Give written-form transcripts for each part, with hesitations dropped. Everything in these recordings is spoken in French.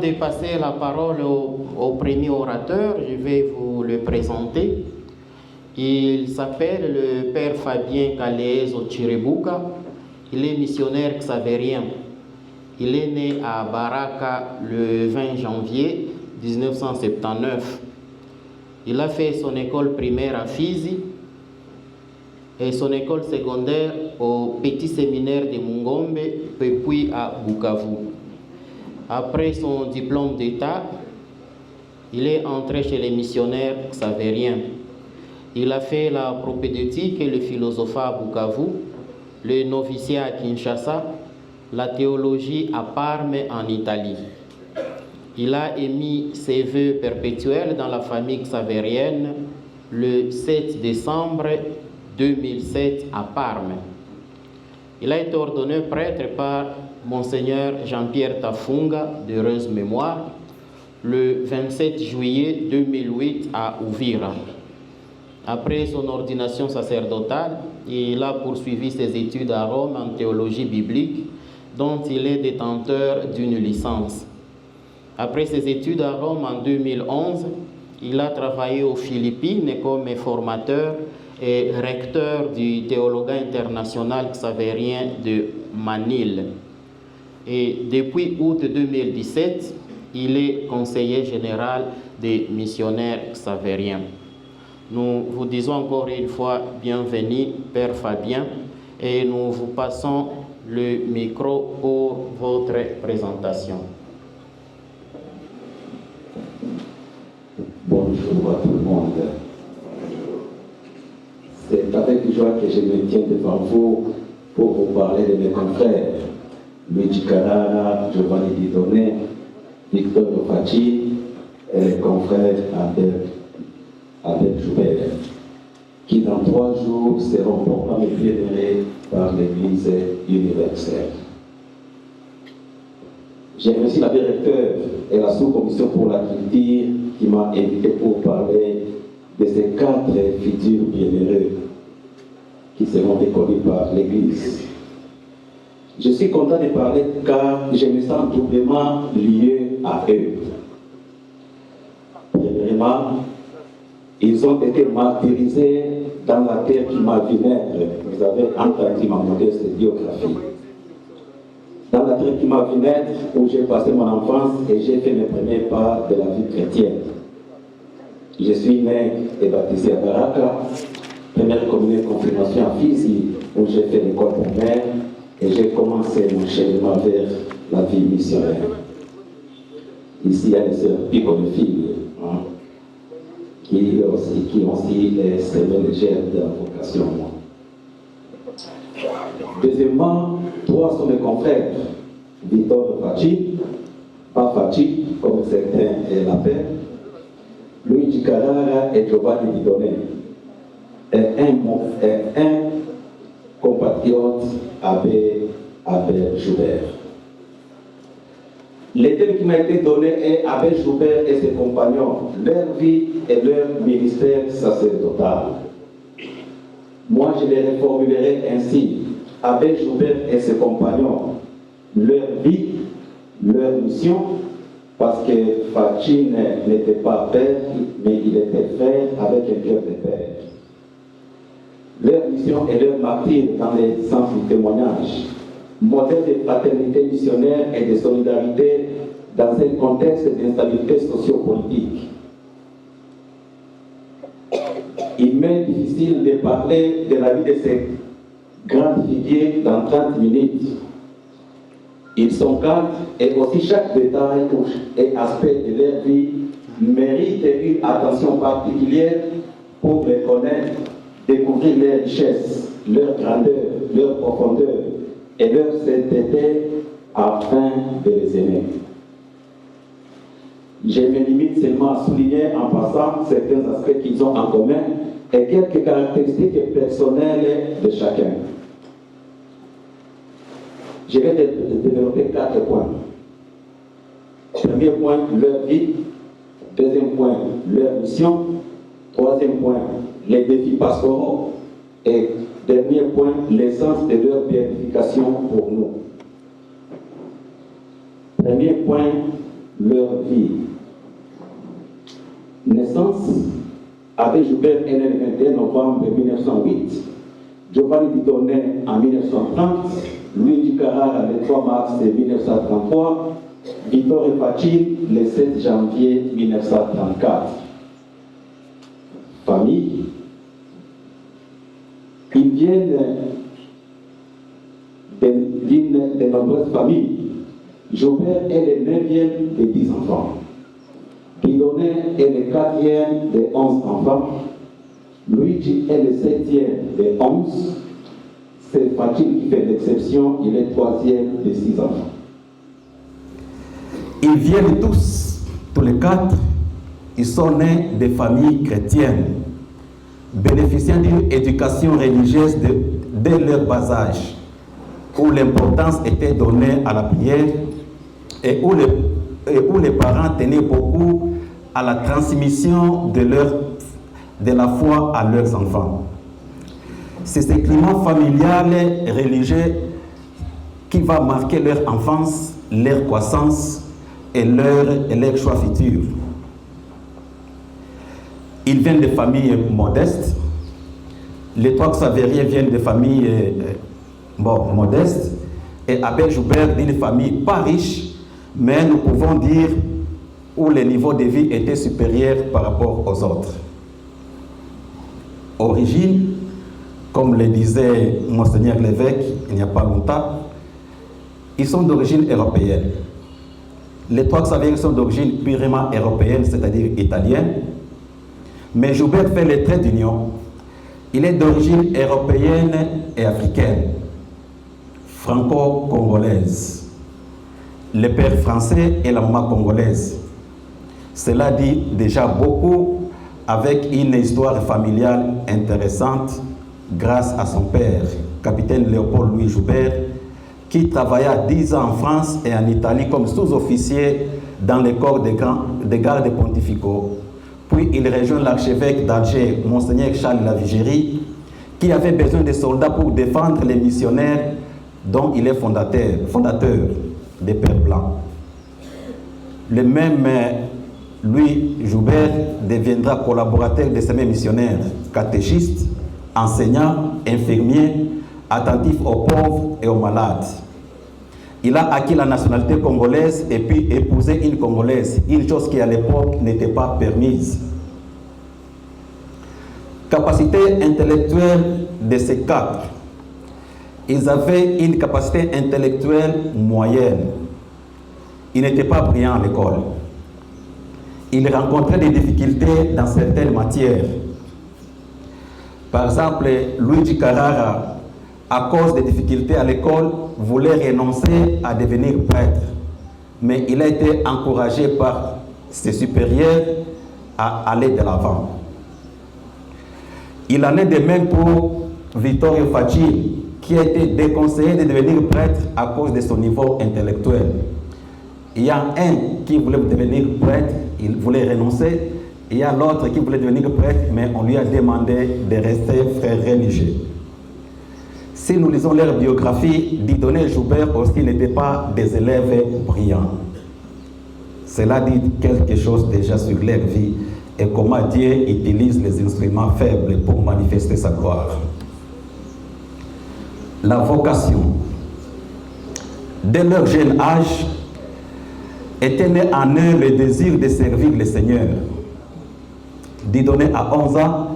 de passer la parole au premier orateur, je vais vous le présenter. Il s'appelle le Père Fabien Kalezo Chirebuka. Il est missionnaire xavérien. Il est né à Baraka le 20 janvier 1979. Il a fait son école primaire à Fizi et son école secondaire au petit séminaire de Mungombe, puis à Bukavu. Après son diplôme d'État, il est entré chez les missionnaires xavériens. Il a fait la propédeutique et le philosophat à Bukavu, le noviciat à Kinshasa, la théologie à Parme en Italie. Il a émis ses vœux perpétuels dans la famille xavérienne le 7 décembre 2007 à Parme. Il a été ordonné prêtre par Monseigneur Jean-Pierre Tafunga, d'heureuse mémoire, le 27 juillet 2008 à Uvira. Après son ordination sacerdotale, il a poursuivi ses études à Rome en théologie biblique, dont il est détenteur d'une licence. Après ses études à Rome en 2011, il a travaillé aux Philippines comme formateur et recteur du Théologat international xavérien de Manille. Et depuis août 2017, il est conseiller général des missionnaires xavériens. Nous vous disons encore une fois bienvenue, Père Fabien, et nous vous passons le micro pour votre présentation. Bonjour à tout le monde. C'est avec joie que je me tiens devant vous pour vous parler de mes confrères, Luigi Carrara, Giovanni Didone, Victor Faci et les confrères Abel Joubert, qui dans 3 jours seront proclamés vénérés par l'Église universelle. Je remercie la directeur et la sous-commission pour la culture qui m'a invité pour parler de ces 4 futurs bienheureux qui seront reconnus par l'Église. Je suis content de parler car je me sens doublement lié à eux. Premièrement, ils ont été martyrisés dans la terre qui m'a vu naître. Vous avez entendu ma modeste biographie. Dans la terre qui m'a vu naître, où j'ai passé mon enfance et j'ai fait mes premiers pas de la vie chrétienne. Je suis né et baptisé à Baraka, première communion confirmation à Fizi, où j'ai fait l'école primaire et j'ai commencé mon cheminement vers la vie missionnaire. Ici, il y a des sœurs Pico de filles, qui ont aussi les semaines légères de la vocation. Deuxièmement, 3 sont mes confrères, Victor Faci, pas Faci, comme certains l'appellent, Luigi Carrara et Giovanni Didone, et un compatriote, Abel Joubert. Le thème qui m'a été donné est Abel Joubert et ses compagnons, leur vie et leur ministère sacerdotal. Moi, je les reformulerai ainsi. Abel Joubert et ses compagnons, leur vie, leur mission, parce que Faci n'était pas père, mais il était frère avec un cœur de père. Leur mission et leur martyr dans les sens du témoignage, modèle de fraternité missionnaire et de solidarité dans un contexte d'instabilité sociopolitique. Il m'est difficile de parler de la vie de ces grandes figures dans 30 minutes. Ils sont 4 et aussi chaque détail et aspect de leur vie mérite une attention particulière pour les connaître, découvrir leurs richesses, leur grandeur, leur profondeur et leur sainteté afin de les aimer. Je me limite seulement à souligner en passant certains aspects qu'ils ont en commun et quelques caractéristiques personnelles de chacun. Je vais développer 4 points. Premier point, leur vie. Deuxième point, leur mission. Troisième point, les défis pastoraux. Et dernier point, l'essence de leur béatification pour nous. Premier point, leur vie. Naissance, Abbé Joubert est né le 21 novembre 1908. Giovanni Didonné en 1930, Luigi Carrara le 3 mars 1933, Vittorio Fachin le 7 janvier 1934. Famille, ils viennent de nombreuses familles. Joubert est le 9e de 10 enfants. Didonné est le 4e de 11 enfants. Luigi est le 7e de 11. C'est Fachin qui fait l'exception, il est 3e de 6 enfants. Ils viennent tous les 4, ils sont nés de familles chrétiennes, bénéficiant d'une éducation religieuse dès leur bas âge, où l'importance était donnée à la prière et où les parents tenaient beaucoup à la transmission de la foi à leurs enfants. C'est ce climat familial et religieux qui va marquer leur enfance, leur croissance et leur choix futur. Ils viennent de familles modestes. Les 3 Xavériens viennent de familles modestes et Abbé Joubert d'une famille pas riche, mais nous pouvons dire où le niveau de vie était supérieur par rapport aux autres. Origine, comme le disait Monseigneur l'évêque il n'y a pas longtemps, ils sont d'origine européenne. Les 3 Xavériens sont d'origine purement européenne, c'est-à-dire italienne. Mais Joubert fait le trait d'union. Il est d'origine européenne et africaine, franco-congolaise. Le père français et la maman congolaise. Cela dit déjà beaucoup avec une histoire familiale intéressante grâce à son père, capitaine Léopold Louis Joubert, qui travailla 10 ans en France et en Italie comme sous-officier dans les corps des gardes pontificaux. Puis il rejoint l'archevêque d'Alger, Monseigneur Charles Lavigérie, qui avait besoin de soldats pour défendre les missionnaires dont il est fondateur des Pères Blancs. Le même Louis Joubert deviendra collaborateur de ces mêmes missionnaires, catéchiste, enseignant, infirmier, attentif aux pauvres et aux malades. Il a acquis la nationalité congolaise et puis épousé une Congolaise, une chose qui à l'époque n'était pas permise. Capacité intellectuelle de ces 4. Ils avaient une capacité intellectuelle moyenne. Ils n'étaient pas brillants à l'école. Ils rencontraient des difficultés dans certaines matières. Par exemple, Luigi Carrara, à cause des difficultés à l'école, voulait renoncer à devenir prêtre. Mais il a été encouragé par ses supérieurs à aller de l'avant. Il en est de même pour Vittorio Fachin, qui a été déconseillé de devenir prêtre à cause de son niveau intellectuel. Il y a un qui voulait devenir prêtre, il voulait renoncer. Il y a l'autre qui voulait devenir prêtre, mais on lui a demandé de rester frère religieux. Si nous lisons leur biographie, Didonné et Joubert aussi n'étaient pas des élèves brillants. Cela dit quelque chose déjà sur leur vie et comment Dieu utilise les instruments faibles pour manifester sa gloire. La vocation. Dès leur jeune âge, était né en eux le désir de servir le Seigneur. Didonné à 11 ans,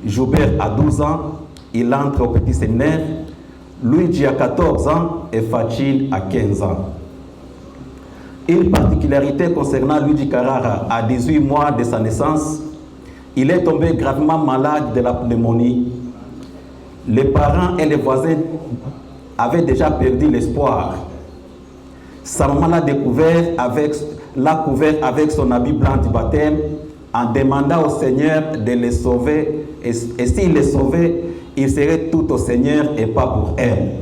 Joubert à 12 ans, il entre au petit séminaire, Luigi à 14 ans et Fachin à 15 ans. Une particularité concernant Luigi Carrara, à 18 mois de sa naissance, il est tombé gravement malade de la pneumonie. Les parents et les voisins avaient déjà perdu l'espoir. Sa maman l'a couvert avec son habit blanc du baptême en demandant au Seigneur de les sauver. Et s'il les sauvait, il serait tout au Seigneur et pas pour elle.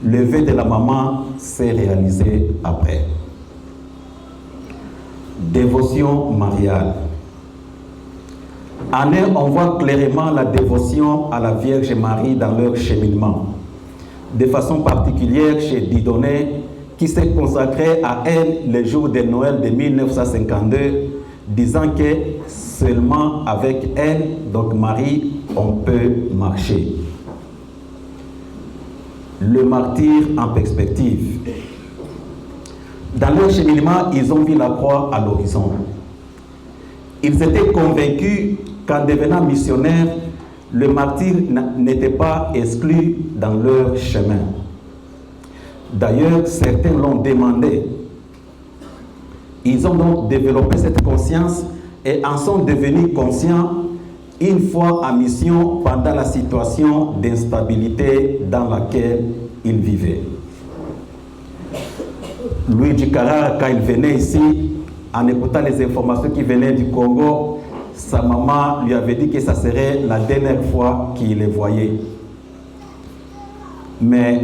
Le vœu de la maman s'est réalisé après. Dévotion mariale. En eux, on voit clairement la dévotion à la Vierge Marie dans leur cheminement. De façon particulière chez Didonné, qui s'est consacré à elle le jour de Noël de 1952, disant que seulement avec elle, donc Marie, on peut marcher. Le martyr en perspective. Dans leur cheminement, ils ont vu la croix à l'horizon. Ils étaient convaincus qu'en devenant missionnaires, le martyr n'était pas exclu dans leur chemin. D'ailleurs, certains l'ont demandé. Ils ont donc développé cette conscience et en sont devenus conscients une fois en mission pendant la situation d'instabilité dans laquelle ils vivaient. Luigi Carrara, quand il venait ici, en écoutant les informations qui venaient du Congo, sa maman lui avait dit que ça serait la dernière fois qu'il les voyait. Mais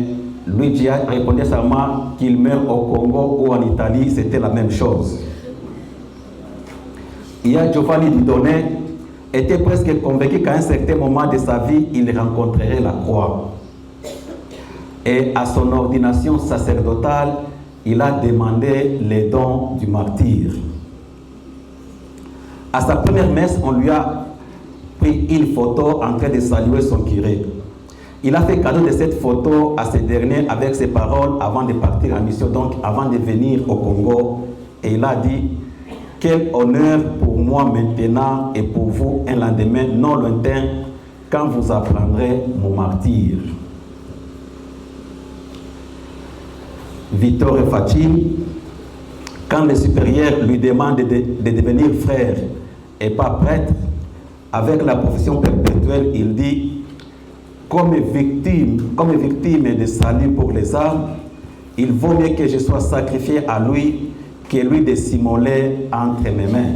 Luigi a répondu à sa maman qu'il meurt au Congo ou en Italie, c'était la même chose. Il y a Giovanni Didone était presque convaincu qu'à un certain moment de sa vie, il rencontrerait la croix. Et à son ordination sacerdotale, il a demandé les dons du martyr. À sa première messe, on lui a pris une photo en train de saluer son curé. Il a fait cadeau de cette photo à ce dernier avec ses paroles avant de partir en mission, donc avant de venir au Congo. Et il a dit: quel honneur pour moi maintenant et pour vous un lendemain non lointain quand vous apprendrez mon martyr. Vittore Fachin, quand le supérieur lui demande de devenir frère et pas prêtre, avec la profession perpétuelle, il dit: comme victime de salut pour les âmes, il vaut mieux que je sois sacrifié à lui que lui de s'immoler entre mes mains.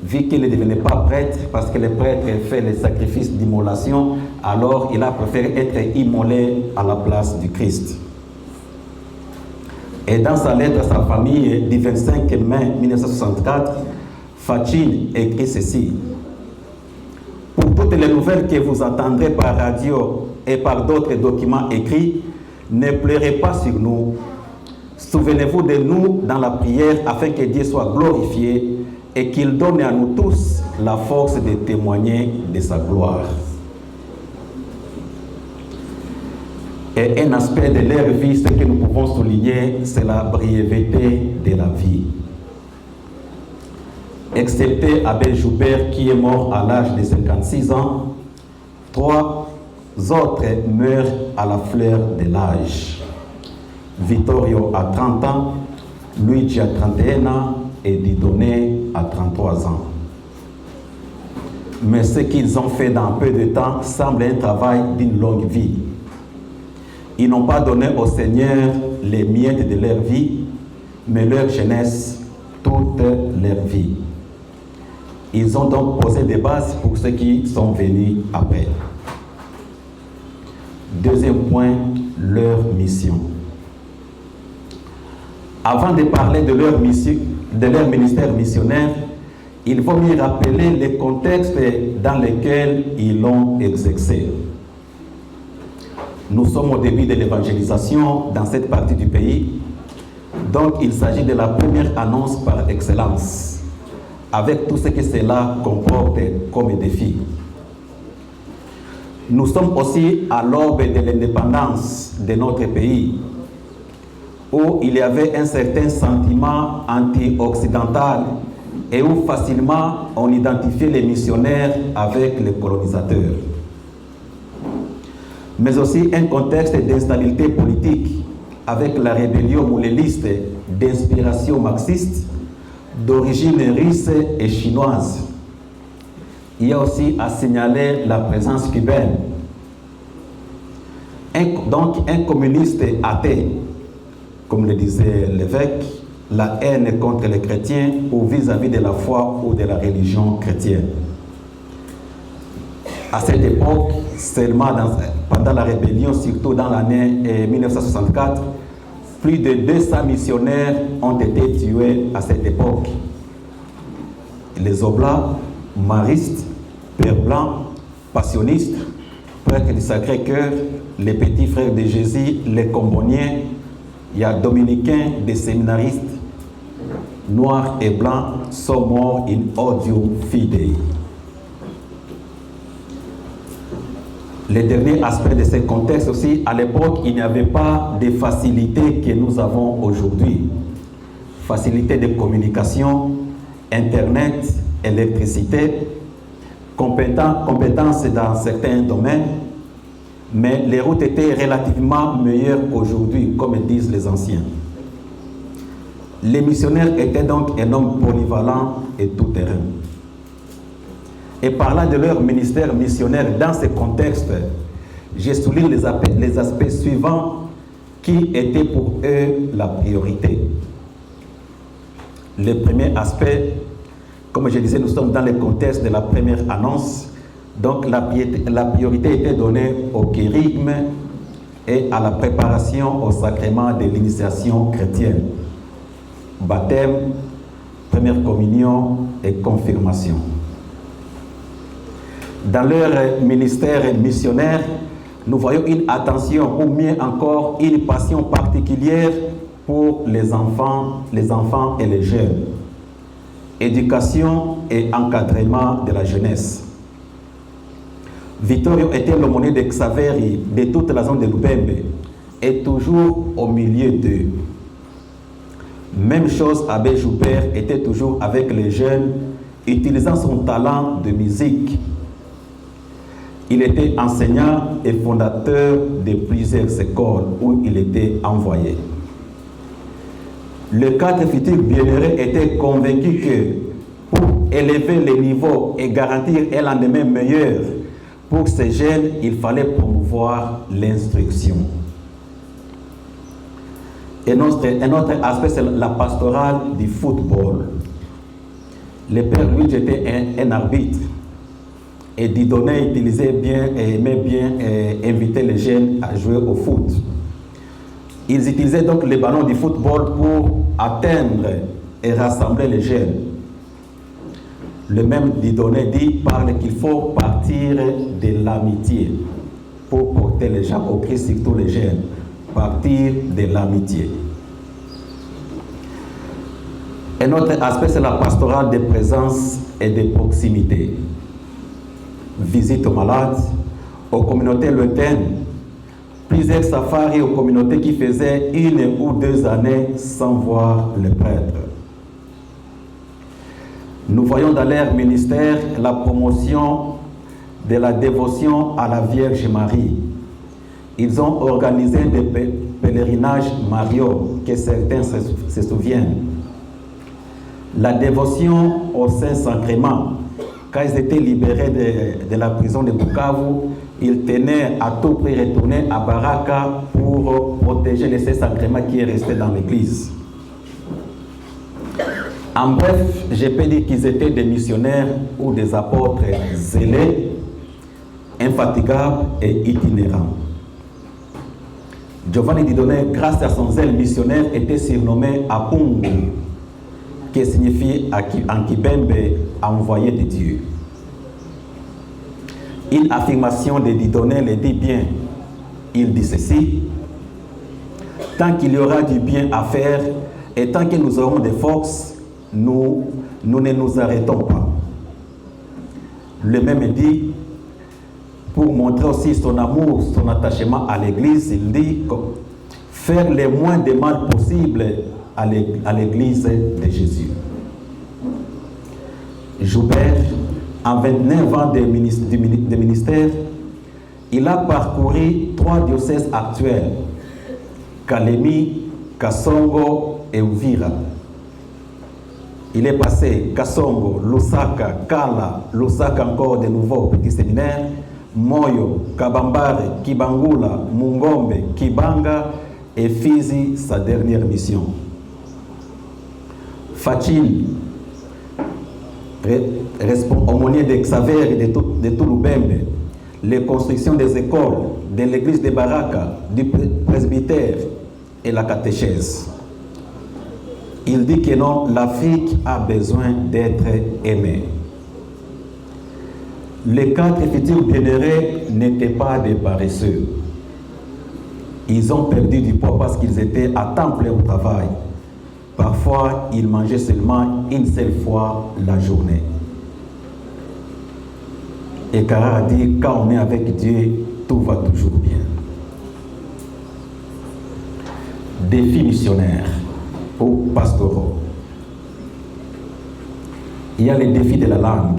Vu qu'il ne devenait pas prêtre, parce que les prêtres font les sacrifices d'immolation, alors il a préféré être immolé à la place du Christ. Et dans sa lettre à sa famille du 25 mai 1964, Fachin écrit ceci: pour toutes les nouvelles que vous entendrez par radio et par d'autres documents écrits, ne pleurez pas sur nous. Souvenez-vous de nous dans la prière afin que Dieu soit glorifié et qu'il donne à nous tous la force de témoigner de sa gloire. Et un aspect de leur vie, ce que nous pouvons souligner, c'est la brièveté de la vie. Excepté Abbé Joubert qui est mort à l'âge de 56 ans, 3 autres meurent à la fleur de l'âge. Vittorio à 30 ans, Luigi à 31 ans et Didone à 33 ans. Mais ce qu'ils ont fait dans peu de temps semble un travail d'une longue vie. Ils n'ont pas donné au Seigneur les miettes de leur vie, mais leur jeunesse, toute leur vie. Ils ont donc posé des bases pour ceux qui sont venus après. Deuxième point, leur mission. Avant de parler de leur mission, de leur ministère missionnaire, il faut mieux rappeler les contextes dans lesquels ils l'ont exercé. Nous sommes au début de l'évangélisation dans cette partie du pays, donc il s'agit de la première annonce par excellence, avec tout ce que cela comporte comme défi. Nous sommes aussi à l'aube de l'indépendance de notre pays, où il y avait un certain sentiment anti-occidental et où facilement on identifiait les missionnaires avec les colonisateurs. Mais aussi un contexte d'instabilité politique avec la rébellion mouléliste d'inspiration marxiste, d'origine russe et chinoise. Il y a aussi à signaler la présence cubaine. Donc un communiste athée, comme le disait l'évêque, la haine contre les chrétiens ou vis-à-vis de la foi ou de la religion chrétienne. À cette époque, seulement pendant la rébellion, surtout dans l'année 1964, plus de 200 missionnaires ont été tués à cette époque. Les Oblats, Maristes, Pères Blancs, Passionnistes, Prêtres du Sacré-Cœur, les Petits Frères de Jésus, les Comboniens, il y a dominicains, des séminaristes, noirs et blancs, sont morts in odium fidei. Le dernier aspect de ce contexte aussi, à l'époque, il n'y avait pas de facilités que nous avons aujourd'hui. Facilité de communication, Internet, électricité, compétences dans certains domaines, mais les routes étaient relativement meilleures qu'aujourd'hui, comme disent les anciens. Les missionnaires étaient donc un homme polyvalent et tout-terrain. Et parlant de leur ministère missionnaire dans ce contexte, je souligne les aspects suivants qui étaient pour eux la priorité. Le premier aspect, comme je disais, nous sommes dans le contexte de la première annonce, donc la priorité était donnée au kérigme et à la préparation au sacrement de l'initiation chrétienne, baptême, première communion et confirmation. Dans leur ministère missionnaire, nous voyons une attention, ou mieux encore, une passion particulière pour les enfants et les jeunes. Éducation et encadrement de la jeunesse. Vittorio était l'aumônier de Xaveri de toute la zone de Lubembe et toujours au milieu d'eux. Même chose, Abbé Joubert était toujours avec les jeunes, utilisant son talent de musique. Il était enseignant et fondateur de plusieurs écoles où il était envoyé. Les 4 futurs bienheureux étaient convaincus que pour élever le niveau et garantir un lendemain meilleur pour ces jeunes, il fallait promouvoir l'instruction. Un autre aspect, c'est la pastorale du football. Le père Luigi était un arbitre. Et Dieudonné aimait bien inviter les jeunes à jouer au foot. Ils utilisaient donc les ballons du football pour atteindre et rassembler les jeunes. Le même Dieudonné parle qu'il faut partir de l'amitié pour porter les gens au Christ, surtout les jeunes. Partir de l'amitié. Un autre aspect, c'est la pastorale de présence et de proximité. Visite aux malades, aux communautés lointaines, plusieurs safaris aux communautés qui faisaient 1 ou 2 années sans voir le prêtre. Nous voyons dans leur ministère la promotion de la dévotion à la Vierge Marie. Ils ont organisé des pèlerinages mariaux, que certains se souviennent. La dévotion au Saint-Sacrement. Quand ils étaient libérés de la prison de Bukavu, ils tenaient à tout prix retourner à Baraka pour protéger le Saint-Sacrement qui est resté dans l'église. En bref, je peux dire qu'ils étaient des missionnaires ou des apôtres zélés, infatigables et itinérants. Giovanni Dieudonné, grâce à son zèle missionnaire, était surnommé Apungu, qui signifie en Kibembe envoyé de Dieu. Une affirmation de Dieudonné le dit bien. Il dit ceci: tant qu'il y aura du bien à faire et tant que nous aurons des forces, nous ne nous arrêtons pas. Le même dit, pour montrer aussi son amour, son attachement à l'Église, il dit faire le moins de mal possible à l'Église de Jésus. Joubert, en 29 ans de ministère, il a parcouru 3 diocèses actuels, Kalemi, Kasongo et Uvira. Il est passé Kasongo, Lusaka, Kala, Lusaka encore de nouveau, petit séminaire, Moyo, Kabambare, Kibangula, Mungombe, Kibanga et Fizi, sa dernière mission. Fachil, aumônier de Xaver et de tout Lubembe, les constructions des écoles, de l'église de Baraka, du presbytère et la catéchèse. Il dit que non, l'Afrique a besoin d'être aimée. Les 4 futurs bienheureux n'étaient pas des paresseux. Ils ont perdu du poids parce qu'ils étaient à temps plein au travail. Parfois, ils mangeaient seulement une seule fois la journée. Et Kara a dit, quand on est avec Dieu, tout va toujours bien. Défis missionnaires ou pastoraux. Il y a les défis de la langue.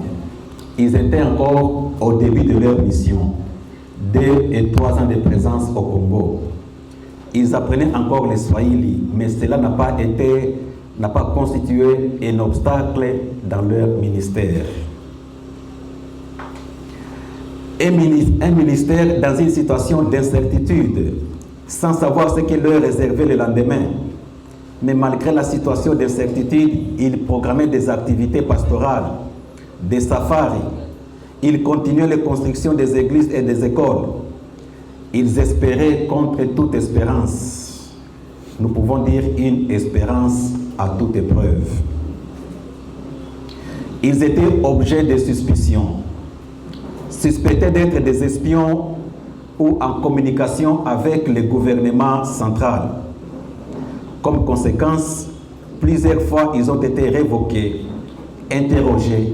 Ils étaient encore au début de leur mission. 2 et 3 ans de présence au Congo. Ils apprenaient encore le Swahili, mais cela n'a pas constitué un obstacle dans leur ministère. Un ministère dans une situation d'incertitude, sans savoir ce qui leur réservait le lendemain. Mais malgré la situation d'incertitude, ils programmaient des activités pastorales, des safaris. Ils continuaient les constructions des églises et des écoles. Ils espéraient contre toute espérance. Nous pouvons dire une espérance à toute épreuve. Ils étaient objets de suspicion, suspectés d'être des espions ou en communication avec le gouvernement central. Comme conséquence, plusieurs fois, ils ont été révoqués, interrogés,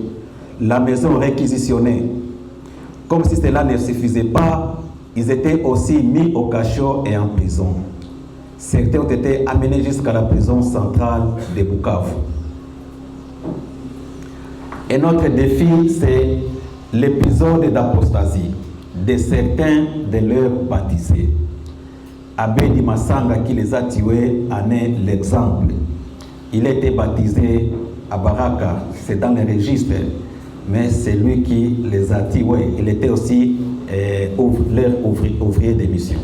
la maison réquisitionnée. Comme si cela ne suffisait pas, ils étaient aussi mis au cachot et en prison. Certains ont été amenés jusqu'à la prison centrale de Bukavu. Un autre défi, c'est l'épisode d'apostasie de certains de leurs baptisés. Abedi Masanga, qui les a tués, en est l'exemple. Il a été baptisé à Baraka, c'est dans les registres, mais c'est lui qui les a tués. Il était aussi leur ouvrier de mission.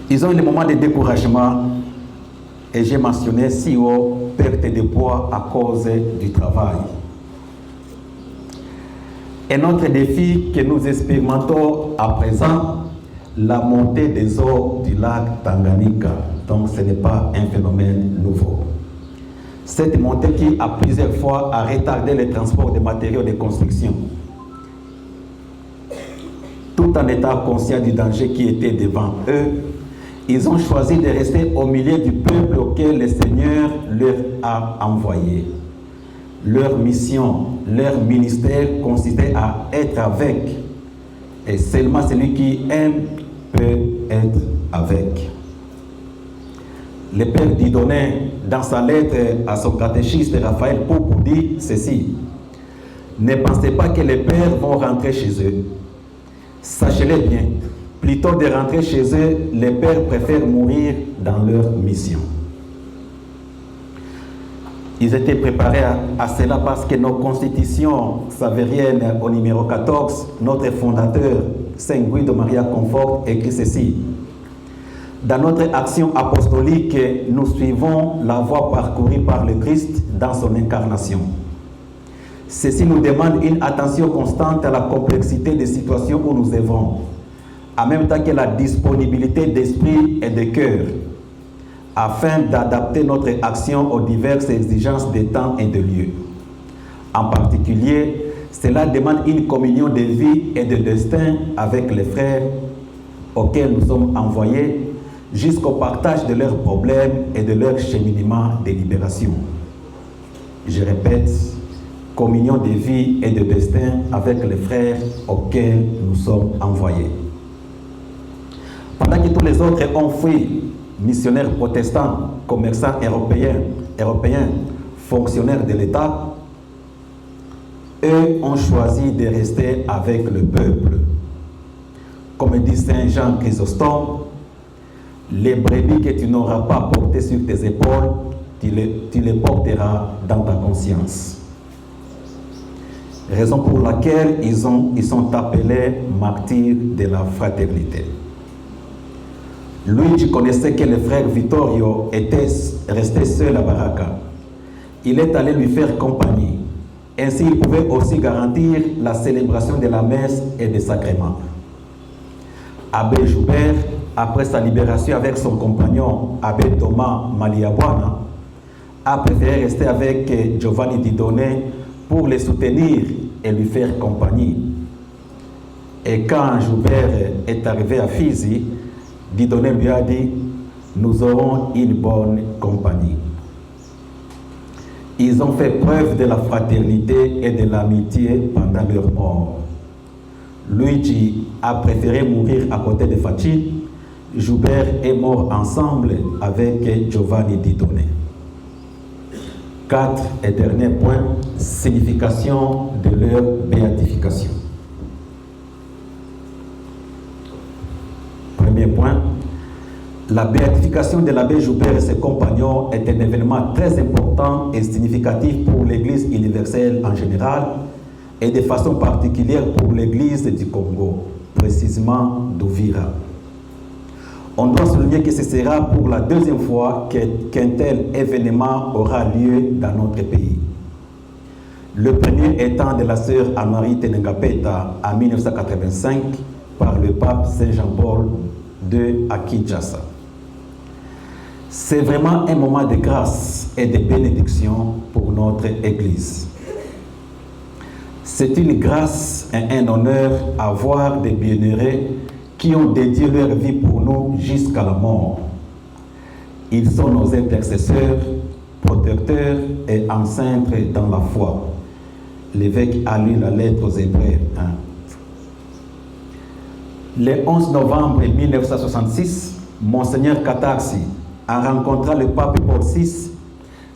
Ils ont eu des moments de découragement, et j'ai mentionné si haut, perte de poids à cause du travail. Un autre défi que nous expérimentons à présent, la montée des eaux du lac Tanganyika. Donc ce n'est pas un phénomène nouveau. Cette montée qui a plusieurs fois a retardé le transport des matériaux de construction. Tout en étant conscients du danger qui était devant eux, ils ont choisi de rester au milieu du peuple auquel le Seigneur leur a envoyé. Leur mission, leur ministère consistait à être avec. Et seulement celui qui aime peut être avec. Le père Dieudonné, dans sa lettre à son catéchiste Raphaël Poupou, dit ceci: ne pensez pas que les pères vont rentrer chez eux. Sachez-le bien, plutôt de rentrer chez eux, les pères préfèrent mourir dans leur mission. Ils étaient préparés à cela parce que nos constitutions savériennes, au numéro 14, notre fondateur, Saint Guido Maria Confort, écrit ceci: dans notre action apostolique, nous suivons la voie parcourue par le Christ dans son incarnation. Ceci nous demande une attention constante à la complexité des situations où nous œuvrons, en même temps que la disponibilité d'esprit et de cœur, afin d'adapter notre action aux diverses exigences des temps et de lieux. En particulier, cela demande une communion de vie et de destin avec les frères auxquels nous sommes envoyés, jusqu'au partage de leurs problèmes et de leur cheminement de libération. Je répète, communion de vie et de destin avec les frères auxquels nous sommes envoyés. Pendant que tous les autres ont fui, missionnaires protestants, commerçants européens, fonctionnaires de l'État, eux ont choisi de rester avec le peuple. Comme dit Saint Jean Chrysostome, les brebis que tu n'auras pas portées sur tes épaules, tu les porteras dans ta conscience. Raison pour laquelle ils sont appelés martyrs de la fraternité. Luigi connaissait que le frère Vittorio était resté seul à Baraka. Il est allé lui faire compagnie. Ainsi, il pouvait aussi garantir la célébration de la messe et des sacrements. Abbé Joubert, après sa libération avec son compagnon Abbé Thomas Maliabwana, a préféré rester avec Giovanni Dieudonné pour les soutenir et lui faire compagnie. Et quand Joubert est arrivé à Fizi, Dieudonné lui a dit, nous aurons une bonne compagnie. Ils ont fait preuve de la fraternité et de l'amitié pendant leur mort. Luigi a préféré mourir à côté de Fachin. Joubert est mort ensemble avec Giovanni Dieudonné. 4 et dernier point, signification de leur béatification. Premier point, la béatification de l'abbé Joubert et ses compagnons est un événement très important et significatif pour l'Église universelle en général et de façon particulière pour l'Église du Congo, précisément d'Uvira. On doit souligner que ce sera pour la deuxième fois qu'un tel événement aura lieu dans notre pays. Le premier étant de la sœur Anne-Marie Tenengapeta en 1985 par le pape Saint Jean-Paul II à Kinshasa. C'est vraiment un moment de grâce et de bénédiction pour notre Église. C'est une grâce et un honneur à voir des bienheureux qui ont dédié leur vie pour nous jusqu'à la mort. Ils sont nos intercesseurs, protecteurs et ancêtres dans la foi. L'évêque a lu la lettre aux Hébreux 1. Le 11 novembre 1966, Monseigneur Kataxi a rencontré le pape Paul VI.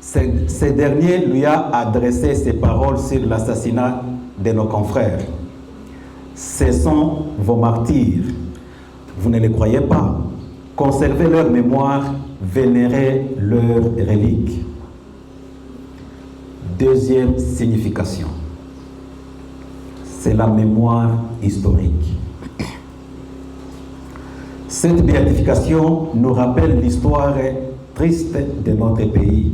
Ce dernier lui a adressé ces paroles sur l'assassinat de nos confrères. Ce sont vos martyrs. Vous ne les croyez pas. Conservez leur mémoire, vénérez leurs reliques. Deuxième signification, c'est la mémoire historique. Cette béatification nous rappelle l'histoire triste de notre pays,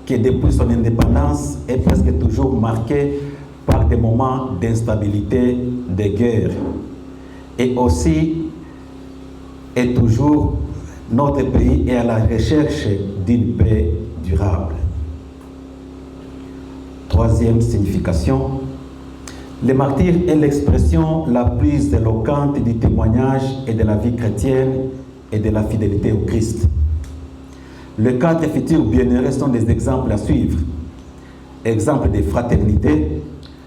qui depuis son indépendance est presque toujours marquée par des moments d'instabilité, de guerre, et aussi et toujours notre pays est à la recherche d'une paix durable. Troisième signification, le martyr est l'expression la plus éloquente du témoignage et de la vie chrétienne et de la fidélité au Christ. Les 4 futurs bienheureux sont des exemples à suivre. Exemples de fraternité,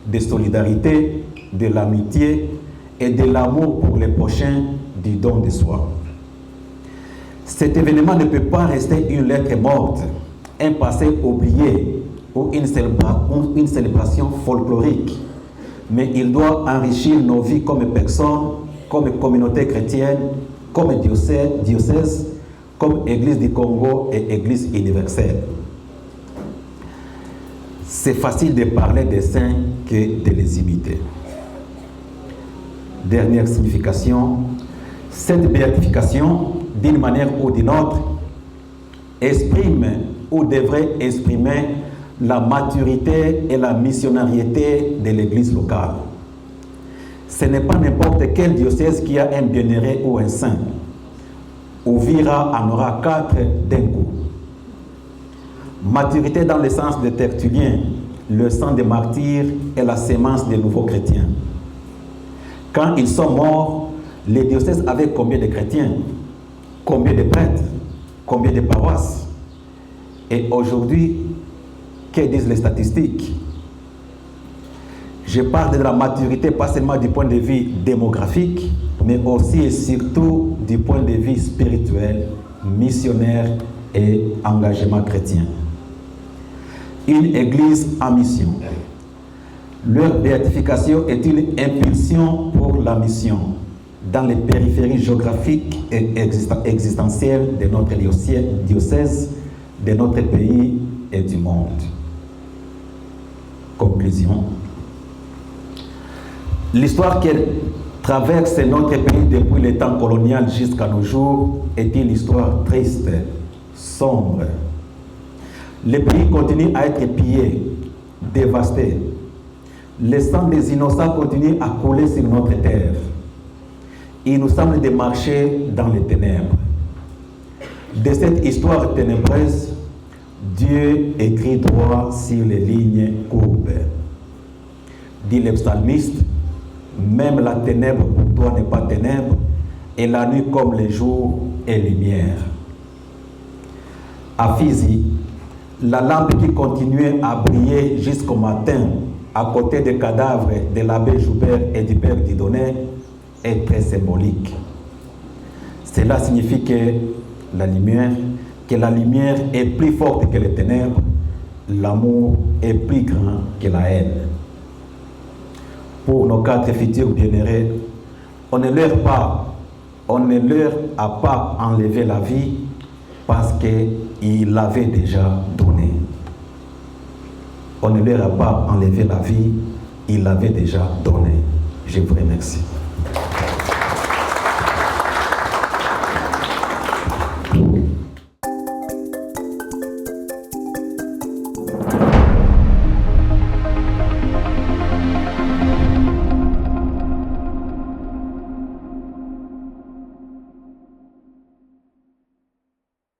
de solidarité, de l'amitié et de l'amour pour les prochains, du don de soi. Cet événement ne peut pas rester une lettre morte, un passé oublié ou une célébration folklorique, mais il doit enrichir nos vies comme personnes, comme communauté chrétienne, comme diocèse, comme Église du Congo et Église universelle. C'est facile de parler des saints que de les imiter. Dernière signification, cette béatification, d'une manière ou d'une autre, exprime ou devrait exprimer la maturité et la missionnariété de l'Église locale. Ce n'est pas n'importe quel diocèse qui a un bienheureux ou un saint. Uvira en aura 4 d'un coup. Maturité dans le sens de Tertullien, le sang des martyrs est la sémence des nouveaux chrétiens. Quand ils sont morts, les diocèses avaient combien de chrétiens? Combien de prêtres? Combien de paroisses? Et aujourd'hui, que disent les statistiques? Je parle de la maturité pas seulement du point de vue démographique, mais aussi et surtout du point de vue spirituel, missionnaire et engagement chrétien. Une église en mission. Leur béatification est une impulsion pour la mission dans les périphéries géographiques et existentielles de notre diocèse, de notre pays et du monde. Conclusion. L'histoire qui traverse notre pays depuis le temps colonial jusqu'à nos jours est une histoire triste, sombre. Le pays continue à être pillé, dévasté. Le sang des innocents continue à couler sur notre terre. Il nous semble de marcher dans les ténèbres. De cette histoire ténébreuse, Dieu écrit droit sur les lignes courbes. Dit le psalmiste, même la ténèbre pour toi n'est pas ténèbre, et la nuit comme les jours et lumière. À Fizi, la lampe qui continuait à briller jusqu'au matin à côté des cadavres de l'abbé Joubert et du père Dieudonné est très symbolique. Cela signifie que la lumière est plus forte que les ténèbres, l'amour est plus grand que la haine. Pour nos 4 futurs bien-aimés, on ne leur a pas enlevé la vie parce qu'il l'avait déjà donnée. On ne leur a pas enlevé la vie, il l'avait déjà donnée. Je vous remercie.